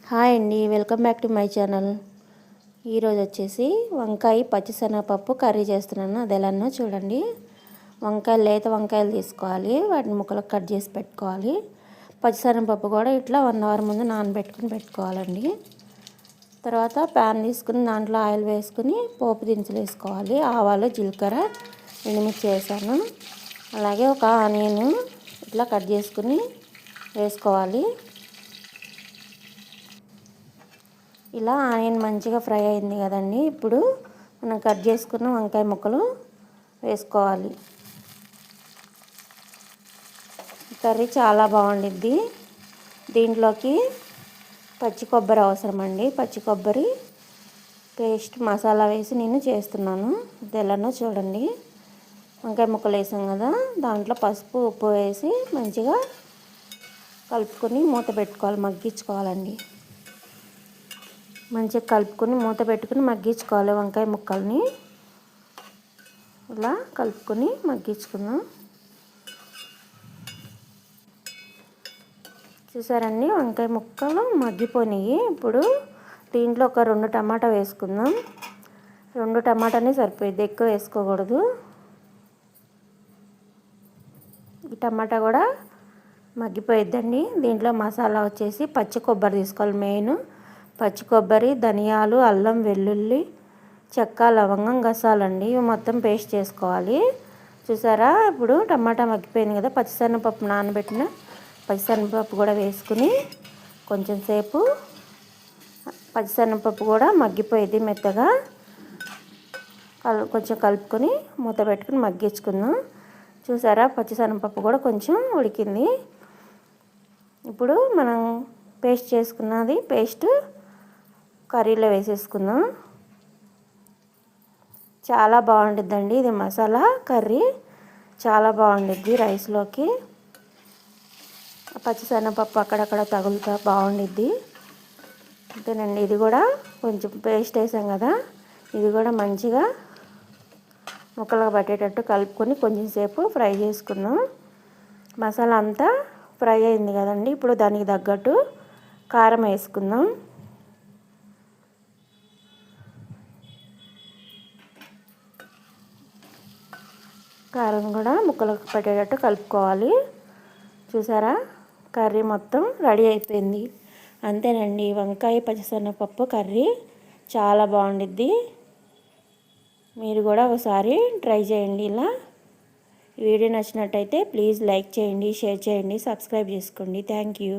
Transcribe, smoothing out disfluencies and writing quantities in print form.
Hi అండి, welcome back to my channel. ఈరోజు వచ్చేసి వంకాయ పచ్చిశనగపప్పు కర్రీ చేస్తున్నాను. అది ఎలానో చూడండి. లేత వంకాయలు తీసుకోవాలి, వాటిని ముక్కలకు కట్ చేసి పెట్టుకోవాలి. పచ్చిశనగపప్పు కూడా ఇట్లా 1 అవర్ ముందు నానబెట్టుకుని పెట్టుకోవాలండి. తర్వాత ప్యాన్ తీసుకుని దాంట్లో ఆయిల్ వేసుకుని పోపు దినుసులు వేసుకోవాలి. ఆవాలు, జీలకర్ర, ఎండుమిర్చి వేసాను. అలాగే ఒక ఆనియన్ ఇట్లా కట్ చేసుకుని వేసుకోవాలి. ఇలా ఆనియన్ మంచిగా ఫ్రై అయింది కదండి. ఇప్పుడు మనం కట్ చేసుకున్న వంకాయ ముక్కలు వేసుకోవాలి. కర్రీ చాలా బాగుండిద్ది. దీంట్లోకి పచ్చి కొబ్బరి అవసరం అండి. పచ్చి కొబ్బరి పేస్ట్ మసాలా వేసి నేను చేస్తున్నాను. ఇది ఎలానో చూడండి. వంకాయ ముక్కలు వేసాం కదా, దాంట్లో పసుపు, ఉప్పు వేసి మంచిగా కలుపుకొని మూత పెట్టుకోవాలి, మగ్గించుకోవాలండి. మంచిగా కలుపుకొని మూత పెట్టుకుని మగ్గించుకోవాలి. వంకాయ ముక్కల్ని ఇలా కలుపుకొని మగ్గించుకుందాం. చూసారండి, వంకాయ ముక్కలు మగ్గిపోయినాయి. ఇప్పుడు దీంట్లో ఒక 2 టమాటా వేసుకుందాం. 2 టమాటానే సరిపోయింది, ఎక్కువ వేసుకోకూడదు. ఈ టమాటా కూడా మగ్గిపోయిద్దండి. దీంట్లో మసాలా వచ్చేసి పచ్చి కొబ్బరి తీసుకోవాలి. మెయిన్ పచ్చి కొబ్బరి, ధనియాలు, అల్లం, వెల్లుల్లి, చెక్క, లవంగం, గసాలండి. ఇవి మొత్తం పేస్ట్ చేసుకోవాలి. చూసారా, ఇప్పుడు టమాటా మగ్గిపోయింది కదా. నానబెట్టిన పచ్చిశనగపప్పు కూడా వేసుకుని కొంచెం సేపు పచ్చిశనగపప్పు కూడా మగ్గిపోయింది మెత్తగా. కొంచెం కలుపుకొని మూత పెట్టుకుని మగ్గించుకుందాం. చూసారా, పచ్చిశనగపప్పు కూడా కొంచెం ఉడికింది. ఇప్పుడు మనం పేస్ట్ చేసుకున్నది కర్రీలో వేసేసుకుందాం. చాలా బాగుండిద్దండి ఇది. మసాలా కర్రీ చాలా బాగుండిద్ది రైస్లోకి. పచ్చిశనగపప్పు అక్కడక్కడ తగులుతా బాగుండిద్ది. అంతేనండి. ఇది కూడా కొంచెం పేస్ట్ వేసాం కదా, ఇది కూడా మంచిగా ముక్కలకు పట్టేటట్టు కలుపుకొని కొంచెం సేపు ఫ్రై చేసుకుందాం. మసాలా అంతా ఫ్రై అయింది కదండి. ఇప్పుడు దానికి తగ్గట్టు కారం వేసుకుందాం. కారం కూడా ముక్కలకు పట్టేటట్టు కలుపుకోవాలి. చూసారా, కర్రీ మొత్తం రెడీ అయిపోయింది. అంతేనండి, వంకాయ పచ్చిశనగపప్పు కర్రీ చాలా బాగుండిద్ది. మీరు కూడా ఒకసారి ట్రై చేయండి ఇలా. వీడియో నచ్చినట్టయితే ప్లీజ్ లైక్ చేయండి, షేర్ చేయండి, సబ్స్క్రైబ్ చేసుకోండి. Thank you.